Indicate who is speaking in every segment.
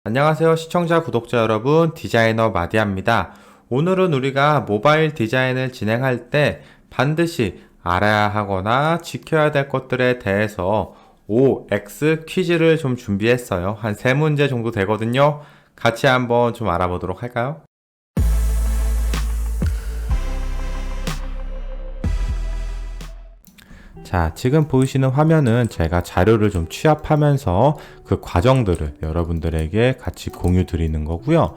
Speaker 1: 안녕하세요 시청자 구독자 여러분, 디자이너 마디아입니다. 오늘은 우리가 모바일 디자인을 진행할 때 반드시 알아야 하거나 지켜야 될 것들에 대해서 OX 퀴즈를 좀 준비했어요. 한 3문제 정도 되거든요. 같이 한번 좀 알아보도록 할까요? 자, 지금 보이시는 화면은 제가 자료를 좀 취합하면서 그 과정들을 여러분들에게 같이 공유 드리는 거고요.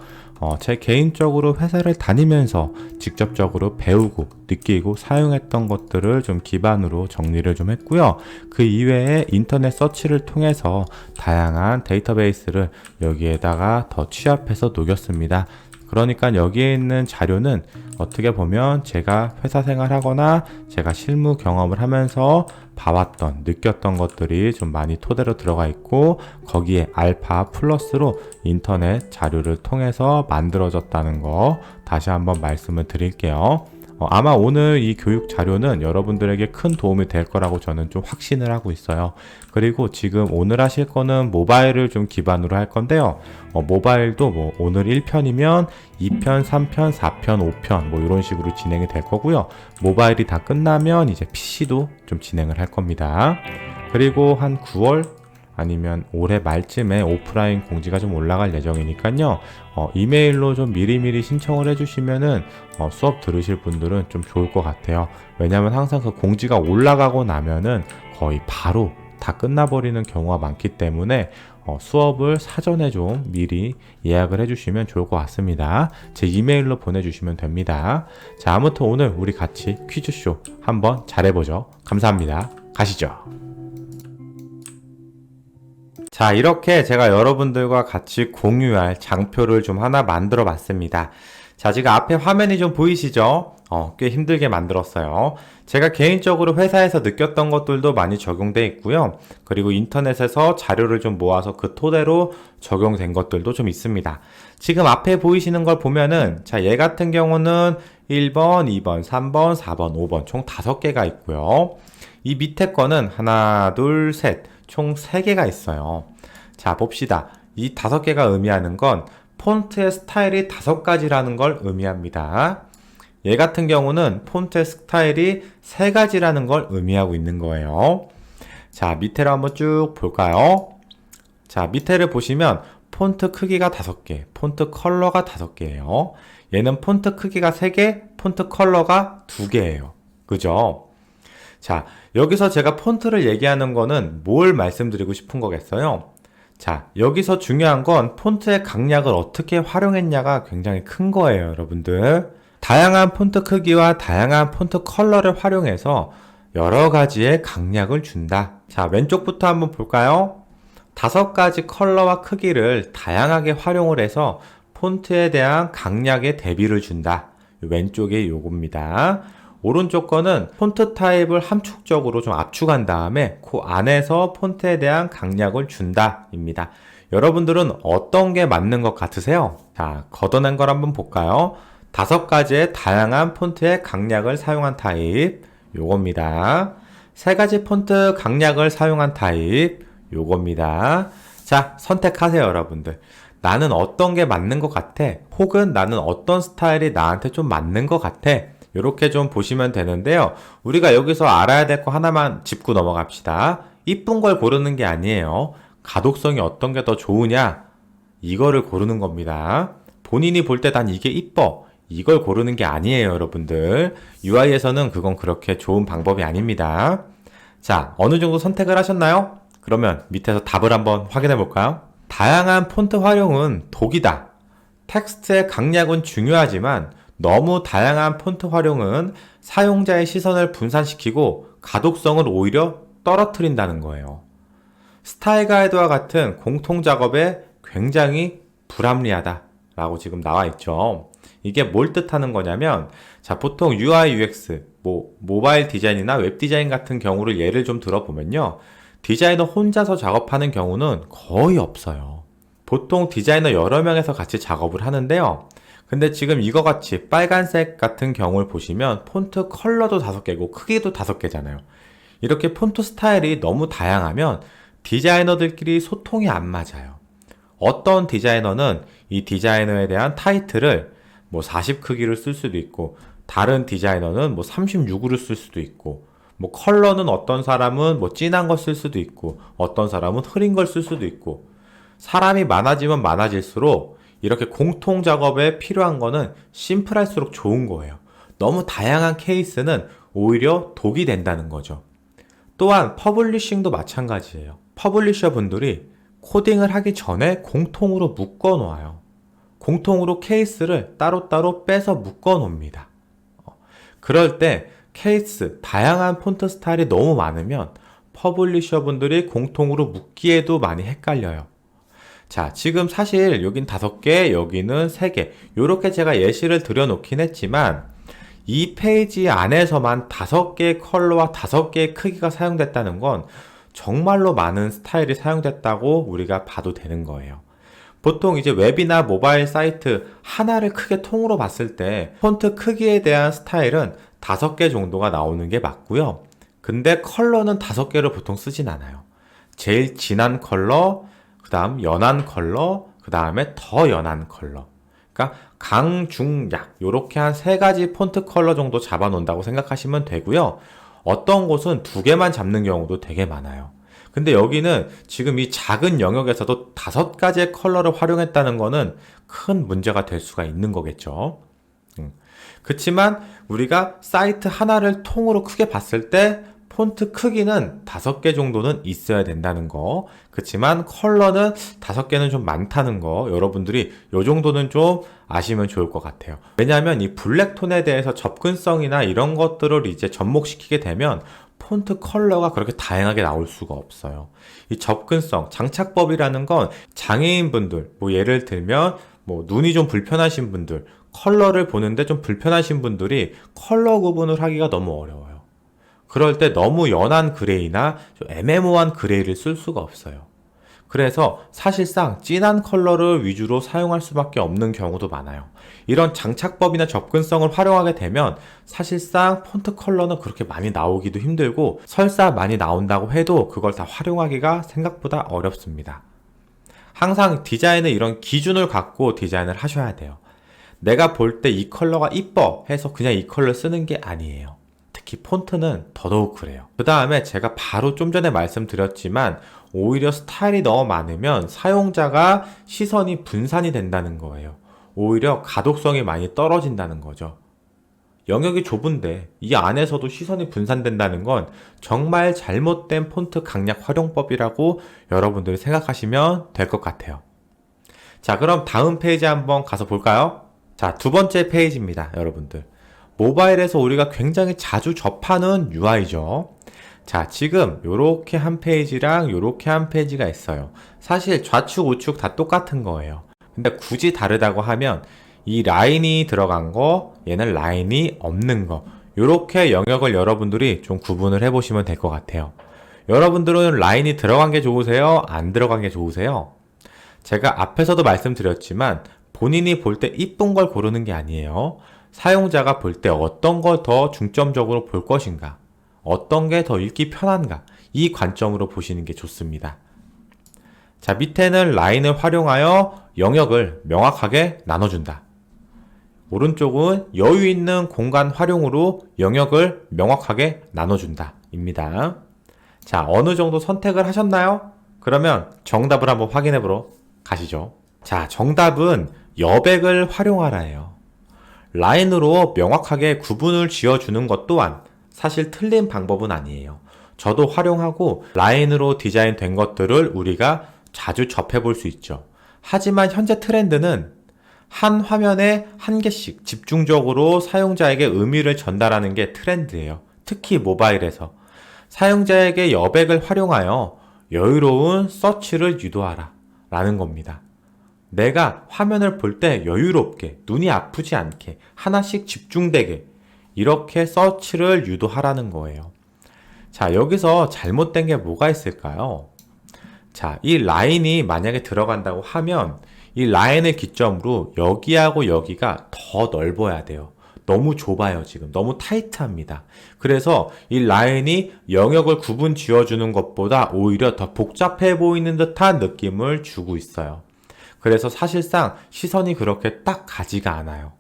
Speaker 1: 제 개인적으로 회사를 다니면서 직접적으로 배우고 느끼고 사용했던 것들을 좀 기반으로 정리를 좀 했고요. 그 이외에 인터넷 서치를 통해서 다양한 데이터베이스를 여기에다가 더 취합해서 녹였습니다. 그러니까 여기에 있는 자료는 어떻게 보면 제가 회사 생활하거나 제가 실무 경험을 하면서 봐왔던, 느꼈던 것들이 좀 많이 토대로 들어가 있고, 거기에 알파 플러스로 인터넷 자료를 통해서 만들어졌다는 거 다시 한번 말씀을 드릴게요. 아마 오늘 이 교육 자료는 여러분들에게 큰 도움이 될 거라고 저는 좀 확신을 하고 있어요. 그리고 지금 오늘 하실 거는 모바일을 좀 기반으로 할 건데요. 모바일도 뭐 오늘 1편이면 2편, 3편, 4편, 5편 뭐 이런 식으로 진행이 될 거고요. 모바일이 다 끝나면 이제 PC도 좀 진행을 할 겁니다. 그리고 한 9월 아니면 올해 말쯤에 오프라인 공지가 좀 올라갈 예정이니까요. 이메일로 좀 미리미리 신청을 해주시면은 수업 들으실 분들은 좀 좋을 것 같아요. 왜냐면 항상 그 공지가 올라가고 나면은 거의 바로 다 끝나버리는 경우가 많기 때문에 수업을 사전에 좀 미리 예약을 해주시면 좋을 것 같습니다. 제 이메일로 보내주시면 됩니다. 자, 아무튼 오늘 우리 같이 퀴즈쇼 한번 잘해보죠. 감사합니다. 가시죠. 자, 이렇게 제가 여러분들과 같이 공유할 장표를 좀 하나 만들어 봤습니다. 자, 지금 앞에 화면이 좀 보이시죠? 꽤 힘들게 만들었어요. 제가 개인적으로 회사에서 느꼈던 것들도 많이 적용돼 있고요. 그리고 인터넷에서 자료를 좀 모아서 그 토대로 적용된 것들도 좀 있습니다. 지금 앞에 보이시는 걸 보면은, 자, 얘 같은 경우는 1번, 2번, 3번, 4번, 5번 총 5개가 있고요. 이 밑에 거는 하나, 둘, 셋, 총 3개가 있어요. 자, 봅시다. 이 5개가 의미하는 건 폰트의 스타일이 5가지라는 걸 의미합니다. 얘 같은 경우는 폰트의 스타일이 3가지라는 걸 의미하고 있는 거예요. 자, 밑에로 한번 쭉 볼까요? 자, 밑에를 보시면 폰트 크기가 5개, 폰트 컬러가 5개예요. 얘는 폰트 크기가 3개, 폰트 컬러가 2개예요. 그죠? 자, 여기서 제가 폰트를 얘기하는 거는 뭘 말씀드리고 싶은 거겠어요? 자, 여기서 중요한 건 폰트의 강약을 어떻게 활용했냐가 굉장히 큰 거예요, 여러분들. 다양한 폰트 크기와 다양한 폰트 컬러를 활용해서 여러 가지의 강약을 준다. 자, 왼쪽부터 한번 볼까요? 5가지 컬러와 크기를 다양하게 활용을 해서 폰트에 대한 강약의 대비를 준다. 왼쪽에 요겁니다. 오른쪽 거는 폰트 타입을 함축적으로 좀 압축한 다음에 그 안에서 폰트에 대한 강약을 준다 입니다. 여러분들은 어떤 게 맞는 것 같으세요? 자, 걷어낸 걸 한번 볼까요? 5가지의 다양한 폰트의 강약을 사용한 타입, 요겁니다. 3가지 폰트 강약을 사용한 타입, 요겁니다. 자, 선택하세요, 여러분들. 나는 어떤 게 맞는 것 같아? 혹은 나는 어떤 스타일이 나한테 좀 맞는 것 같아? 이렇게 좀 보시면 되는데요. 우리가 여기서 알아야 될 거 하나만 짚고 넘어갑시다. 이쁜 걸 고르는 게 아니에요. 가독성이 어떤 게 더 좋으냐? 이거를 고르는 겁니다. 본인이 볼 때 난 이게 이뻐. 이걸 고르는 게 아니에요, 여러분들. UI에서는 그건 그렇게 좋은 방법이 아닙니다. 자, 어느 정도 선택을 하셨나요? 그러면 밑에서 답을 한번 확인해 볼까요? 다양한 폰트 활용은 독이다. 텍스트의 강약은 중요하지만 너무 다양한 폰트 활용은 사용자의 시선을 분산시키고 가독성을 오히려 떨어뜨린다는 거예요. 스타일 가이드와 같은 공통 작업에 굉장히 불합리하다 라고 지금 나와 있죠. 이게 뭘 뜻하는 거냐면, 자, 보통 UI, UX, 모바일 디자인이나 웹 디자인 같은 경우를 예를 좀 들어보면요. 디자이너 혼자서 작업하는 경우는 거의 없어요. 보통 디자이너 여러 명에서 같이 작업을 하는데요. 근데 지금 이거 같이 빨간색 같은 경우를 보시면 폰트 컬러도 5개고 크기도 5개잖아요. 이렇게 폰트 스타일이 너무 다양하면 디자이너들끼리 소통이 안 맞아요. 어떤 디자이너는 이 디자이너에 대한 타이틀을 뭐 40 크기를 쓸 수도 있고, 다른 디자이너는 뭐 36으로 쓸 수도 있고, 뭐 컬러는 어떤 사람은 뭐 진한 거 쓸 수도 있고, 어떤 사람은 흐린 걸 쓸 수도 있고, 사람이 많아지면 많아질수록 이렇게 공통 작업에 필요한 거는 심플할수록 좋은 거예요. 너무 다양한 케이스는 오히려 독이 된다는 거죠. 또한 퍼블리싱도 마찬가지예요. 퍼블리셔 분들이 코딩을 하기 전에 공통으로 묶어 놓아요. 공통으로 케이스를 따로따로 빼서 묶어 놓습니다. 그럴 때 케이스, 다양한 폰트 스타일이 너무 많으면 퍼블리셔 분들이 공통으로 묶기에도 많이 헷갈려요. 자, 지금 사실 여긴 5개, 여기는 3개. 이렇게 제가 예시를 드려놓긴 했지만 이 페이지 안에서만 5개의 컬러와 5개의 크기가 사용됐다는 건 정말로 많은 스타일이 사용됐다고 우리가 봐도 되는 거예요. 보통 이제 웹이나 모바일 사이트 하나를 크게 통으로 봤을 때 폰트 크기에 대한 스타일은 5개 정도가 나오는 게 맞고요. 근데 컬러는 5개를 보통 쓰진 않아요. 제일 진한 컬러, 그 다음 연한 컬러, 그 다음에 더 연한 컬러. 그러니까 강, 중, 약 요렇게 한 3가지 폰트 컬러 정도 잡아 놓는다고 생각하시면 되고요. 어떤 곳은 2개만 잡는 경우도 되게 많아요. 근데 여기는 지금 이 작은 영역에서도 5가지의 컬러를 활용했다는 거는 큰 문제가 될 수가 있는 거겠죠. 그치만 우리가 사이트 하나를 통으로 크게 봤을 때 폰트 크기는 5개 정도는 있어야 된다는 거. 그치만 컬러는 5개는 좀 많다는 거. 여러분들이 요 정도는 좀 아시면 좋을 것 같아요. 왜냐하면 이 블랙톤에 대해서 접근성이나 이런 것들을 이제 접목시키게 되면 폰트 컬러가 그렇게 다양하게 나올 수가 없어요. 이 접근성, 장착법이라는 건 장애인분들, 뭐 예를 들면 뭐 눈이 좀 불편하신 분들, 컬러를 보는데 좀 불편하신 분들이 컬러 구분을 하기가 너무 어려워요. 그럴 때 너무 연한 그레이나 좀 애매모호한 그레이를 쓸 수가 없어요. 그래서 사실상 진한 컬러를 위주로 사용할 수밖에 없는 경우도 많아요. 이런 장착법이나 접근성을 활용하게 되면 사실상 폰트 컬러는 그렇게 많이 나오기도 힘들고 설사 많이 나온다고 해도 그걸 다 활용하기가 생각보다 어렵습니다. 항상 디자인은 이런 기준을 갖고 디자인을 하셔야 돼요. 내가 볼 때 이 컬러가 이뻐 해서 그냥 이 컬러 쓰는 게 아니에요. 특히 폰트는 더더욱 그래요. 그 다음에 제가 바로 좀 전에 말씀드렸지만 오히려 스타일이 너무 많으면 사용자가 시선이 분산이 된다는 거예요. 오히려 가독성이 많이 떨어진다는 거죠. 영역이 좁은데 이 안에서도 시선이 분산된다는 건 정말 잘못된 폰트 강약 활용법이라고 여러분들이 생각하시면 될 것 같아요. 자, 그럼 다음 페이지 한번 가서 볼까요? 자, 2번째 페이지입니다, 여러분들. 모바일에서 우리가 굉장히 자주 접하는 UI죠. 자, 지금 요렇게 한 페이지랑 요렇게 한 페이지가 있어요. 사실 좌측 우측 다 똑같은 거예요. 근데 굳이 다르다고 하면 이 라인이 들어간 거, 얘는 라인이 없는 거, 요렇게 영역을 여러분들이 좀 구분을 해보시면 될 것 같아요. 여러분들은 라인이 들어간 게 좋으세요? 안 들어간 게 좋으세요? 제가 앞에서도 말씀드렸지만 본인이 볼 때 이쁜 걸 고르는 게 아니에요. 사용자가 볼 때 어떤 걸 더 중점적으로 볼 것인가, 어떤 게 더 읽기 편한가, 이 관점으로 보시는 게 좋습니다. 자, 밑에는 라인을 활용하여 영역을 명확하게 나눠준다. 오른쪽은 여유 있는 공간 활용으로 영역을 명확하게 나눠준다 입니다. 자, 어느 정도 선택을 하셨나요? 그러면 정답을 한번 확인해 보러 가시죠. 자, 정답은 여백을 활용하라예요. 라인으로 명확하게 구분을 지어주는 것 또한 사실 틀린 방법은 아니에요. 저도 활용하고 라인으로 디자인된 것들을 우리가 자주 접해볼 수 있죠. 하지만 현재 트렌드는 한 화면에 한 개씩 집중적으로 사용자에게 의미를 전달하는 게 트렌드예요. 특히 모바일에서 사용자에게 여백을 활용하여 여유로운 서치를 유도하라 라는 겁니다. 내가 화면을 볼 때 여유롭게, 눈이 아프지 않게, 하나씩 집중되게 이렇게 서치를 유도하라는 거예요. 자, 여기서 잘못된 게 뭐가 있을까요? 자, 이 라인이 만약에 들어간다고 하면 이 라인을 기점으로 여기하고 여기가 더 넓어야 돼요. 너무 좁아요, 지금. 너무 타이트합니다. 그래서 이 라인이 영역을 구분 지어주는 것보다 오히려 더 복잡해 보이는 듯한 느낌을 주고 있어요. 그래서 사실상 시선이 그렇게 딱 가지가 않아요.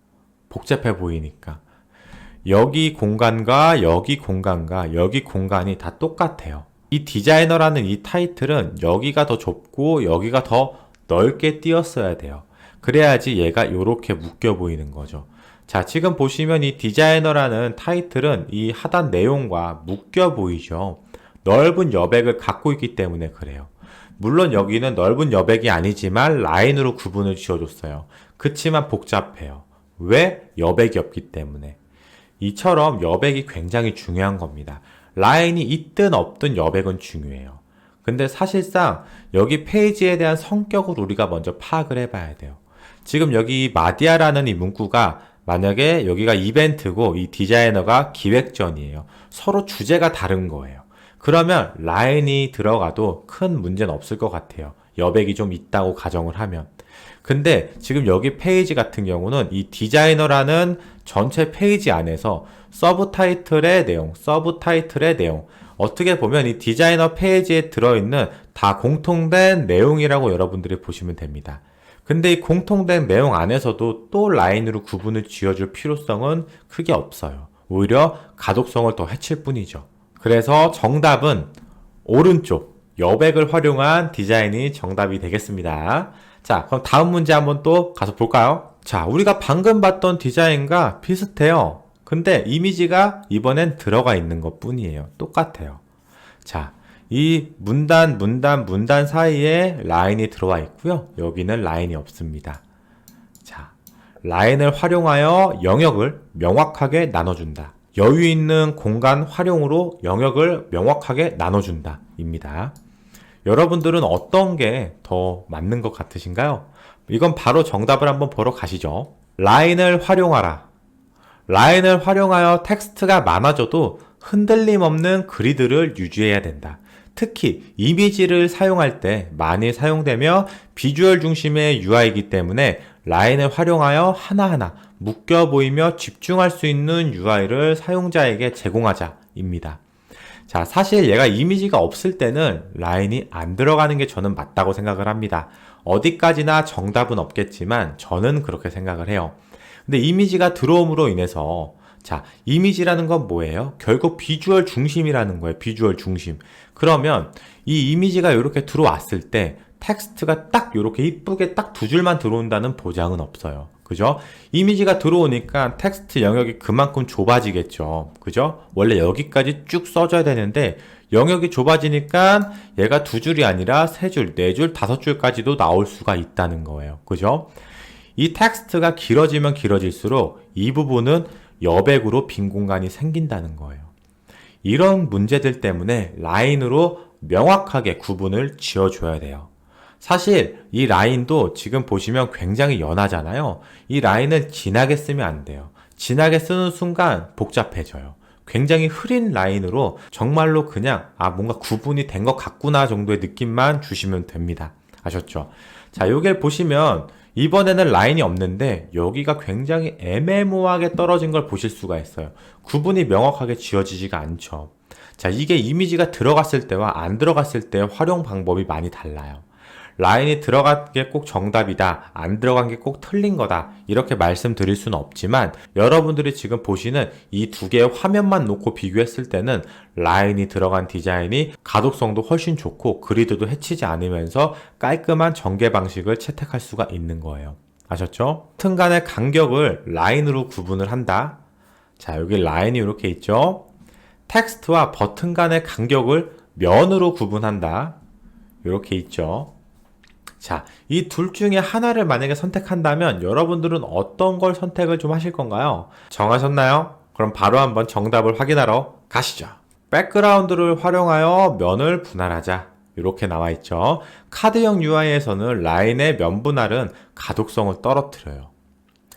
Speaker 1: 복잡해 보이니까. 여기 공간과 여기 공간과 여기 공간이 다 똑같아요. 이 디자이너라는 이 타이틀은 여기가 더 좁고 여기가 더 넓게 띄었어야 돼요. 그래야지 얘가 이렇게 묶여 보이는 거죠. 자, 지금 보시면 이 디자이너라는 타이틀은 이 하단 내용과 묶여 보이죠. 넓은 여백을 갖고 있기 때문에 그래요. 물론 여기는 넓은 여백이 아니지만 라인으로 구분을 지어줬어요. 그치만 복잡해요. 왜? 여백이 없기 때문에. 이처럼 여백이 굉장히 중요한 겁니다. 라인이 있든 없든 여백은 중요해요. 근데 사실상 여기 페이지에 대한 성격을 우리가 먼저 파악을 해봐야 돼요. 지금 여기 마디아라는 이 문구가 만약에 여기가 이벤트고 이 디자이너가 기획전이에요. 서로 주제가 다른 거예요. 그러면 라인이 들어가도 큰 문제는 없을 것 같아요. 여백이 좀 있다고 가정을 하면. 근데 지금 여기 페이지 같은 경우는 이 디자이너라는 전체 페이지 안에서 서브 타이틀의 내용, 어떻게 보면 이 디자이너 페이지에 들어있는 다 공통된 내용이라고 여러분들이 보시면 됩니다. 근데 이 공통된 내용 안에서도 또 라인으로 구분을 지어줄 필요성은 크게 없어요. 오히려 가독성을 더 해칠 뿐이죠. 그래서 정답은 오른쪽 여백을 활용한 디자인이 정답이 되겠습니다. 자, 그럼 다음 문제 한번 또 가서 볼까요? 자, 우리가 방금 봤던 디자인과 비슷해요. 근데 이미지가 이번엔 들어가 있는 것 뿐이에요. 똑같아요. 자, 이 문단 사이에 라인이 들어와 있고요. 여기는 라인이 없습니다. 자, 라인을 활용하여 영역을 명확하게 나눠준다. 여유 있는 공간 활용으로 영역을 명확하게 나눠준다. 입니다. 여러분들은 어떤 게 더 맞는 것 같으신가요? 이건 바로 정답을 한번 보러 가시죠. 라인을 활용하라. 라인을 활용하여 텍스트가 많아져도 흔들림 없는 그리드를 유지해야 된다. 특히 이미지를 사용할 때 많이 사용되며 비주얼 중심의 UI이기 때문에 라인을 활용하여 하나하나 묶여 보이며 집중할 수 있는 UI를 사용자에게 제공하자입니다. 자, 사실 얘가 이미지가 없을 때는 라인이 안 들어가는 게 저는 맞다고 생각을 합니다. 어디까지나 정답은 없겠지만 저는 그렇게 생각을 해요. 근데 이미지가 들어옴으로 인해서 자, 이미지라는 건 뭐예요? 결국 비주얼 중심이라는 거예요. 비주얼 중심. 그러면 이 이미지가 이렇게 들어왔을 때 텍스트가 딱 이렇게 이쁘게 딱 두 줄만 들어온다는 보장은 없어요. 그죠? 이미지가 들어오니까 텍스트 영역이 그만큼 좁아지겠죠. 그죠? 원래 여기까지 쭉 써줘야 되는데 영역이 좁아지니까 얘가 두 줄이 아니라 세 줄, 네 줄, 다섯 줄까지도 나올 수가 있다는 거예요. 그죠? 이 텍스트가 길어지면 길어질수록 이 부분은 여백으로 빈 공간이 생긴다는 거예요. 이런 문제들 때문에 라인으로 명확하게 구분을 지어줘야 돼요. 사실 이 라인도 지금 보시면 굉장히 연하잖아요. 이 라인을 진하게 쓰면 안 돼요. 진하게 쓰는 순간 복잡해져요. 굉장히 흐린 라인으로 정말로 그냥 뭔가 구분이 된 것 같구나 정도의 느낌만 주시면 됩니다. 아셨죠? 자, 요게 보시면 이번에는 라인이 없는데 여기가 굉장히 애매모호하게 떨어진 걸 보실 수가 있어요. 구분이 명확하게 지어지지가 않죠. 자, 이게 이미지가 들어갔을 때와 안 들어갔을 때의 활용 방법이 많이 달라요. 라인이 들어간 게 꼭 정답이다, 안 들어간 게 꼭 틀린 거다 이렇게 말씀드릴 수는 없지만 여러분들이 지금 보시는 이 두 개의 화면만 놓고 비교했을 때는 라인이 들어간 디자인이 가독성도 훨씬 좋고 그리드도 해치지 않으면서 깔끔한 전개 방식을 채택할 수가 있는 거예요. 아셨죠? 버튼 간의 간격을 라인으로 구분을 한다. 자, 여기 라인이 이렇게 있죠? 텍스트와 버튼 간의 간격을 면으로 구분한다. 이렇게 있죠? 자, 이 둘 중에 하나를 만약에 선택한다면 여러분들은 어떤 걸 선택을 좀 하실 건가요? 정하셨나요? 그럼 바로 한번 정답을 확인하러 가시죠. 백그라운드를 활용하여 면을 분할하자. 이렇게 나와 있죠. 카드형 UI에서는 라인의 면 분할은 가독성을 떨어뜨려요.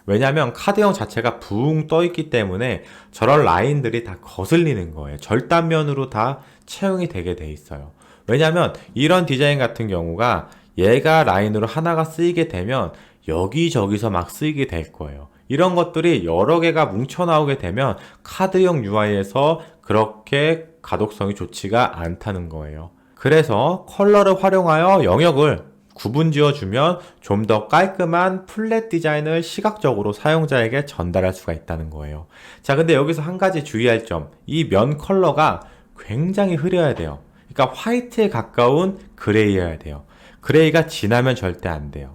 Speaker 1: 왜냐하면 카드형 자체가 붕 떠 있기 때문에 저런 라인들이 다 거슬리는 거예요. 절단면으로 다 채용이 되게 돼 있어요. 왜냐하면 이런 디자인 같은 경우가 얘가 라인으로 하나가 쓰이게 되면 여기저기서 막 쓰이게 될 거예요. 이런 것들이 여러 개가 뭉쳐 나오게 되면 카드형 UI에서 그렇게 가독성이 좋지가 않다는 거예요. 그래서 컬러를 활용하여 영역을 구분 지어주면 좀 더 깔끔한 플랫 디자인을 시각적으로 사용자에게 전달할 수가 있다는 거예요. 자, 근데 여기서 한 가지 주의할 점. 이 면 컬러가 굉장히 흐려야 돼요. 그러니까 화이트에 가까운 그레이여야 돼요. 그레이가 진하면 절대 안 돼요.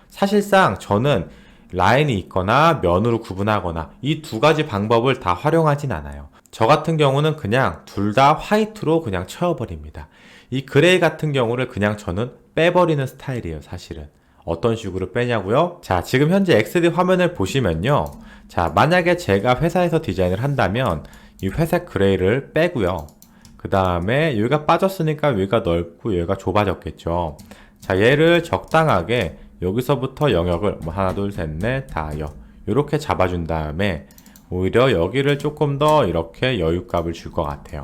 Speaker 1: 사실상 저는 라인이 있거나 면으로 구분하거나 이 두 가지 방법을 다 활용하진 않아요. 저 같은 경우는 그냥 둘 다 화이트로 그냥 채워버립니다. 이 그레이 같은 경우를 그냥 저는 빼버리는 스타일이에요, 사실은. 어떤 식으로 빼냐고요? 자, 지금 현재 XD 화면을 보시면요. 자, 만약에 제가 회사에서 디자인을 한다면 이 회색 그레이를 빼고요. 그 다음에 여기가 빠졌으니까 여기가 넓고 여기가 좁아졌겠죠. 자, 얘를 적당하게 여기서부터 영역을 뭐 하나, 둘, 셋, 넷, 다여 이렇게 잡아준 다음에 오히려 여기를 조금 더 이렇게 여유값을 줄 것 같아요.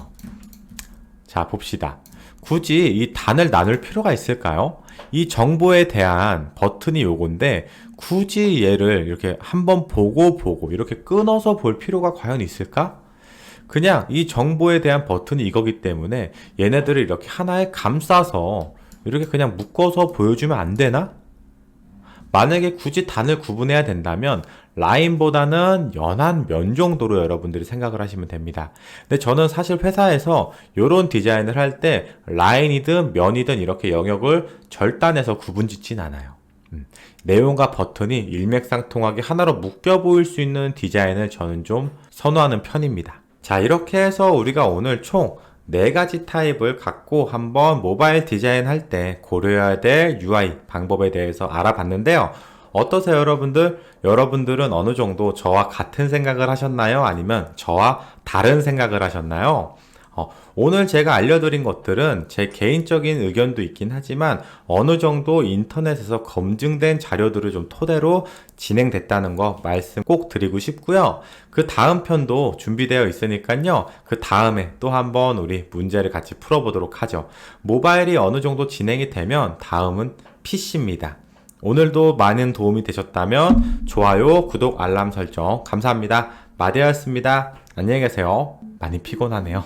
Speaker 1: 자, 봅시다. 굳이 이 단을 나눌 필요가 있을까요? 이 정보에 대한 버튼이 요건데 굳이 얘를 이렇게 한번 보고 이렇게 끊어서 볼 필요가 과연 있을까? 그냥 이 정보에 대한 버튼이 이거기 때문에 얘네들을 이렇게 하나에 감싸서 이렇게 그냥 묶어서 보여주면 안 되나? 만약에 굳이 단을 구분해야 된다면 라인보다는 연한 면 정도로 여러분들이 생각을 하시면 됩니다. 근데 저는 사실 회사에서 이런 디자인을 할 때 라인이든 면이든 이렇게 영역을 절단해서 구분 짓진 않아요. 내용과 버튼이 일맥상통하게 하나로 묶여 보일 수 있는 디자인을 저는 좀 선호하는 편입니다. 자, 이렇게 해서 우리가 오늘 총 4가지 타입을 갖고 한번 모바일 디자인 할 때 고려해야 될 UI 방법에 대해서 알아봤는데요. 어떠세요, 여러분들? 여러분들은 어느 정도 저와 같은 생각을 하셨나요? 아니면 저와 다른 생각을 하셨나요? 오늘 제가 알려드린 것들은 제 개인적인 의견도 있긴 하지만 어느 정도 인터넷에서 검증된 자료들을 좀 토대로 진행됐다는 거 말씀 꼭 드리고 싶고요. 그 다음 편도 준비되어 있으니까요. 그 다음에 또 한번 우리 문제를 같이 풀어보도록 하죠. 모바일이 어느 정도 진행이 되면 다음은 PC입니다. 오늘도 많은 도움이 되셨다면 좋아요, 구독, 알람 설정 감사합니다. 마디아였습니다. 안녕히 계세요. 많이 피곤하네요.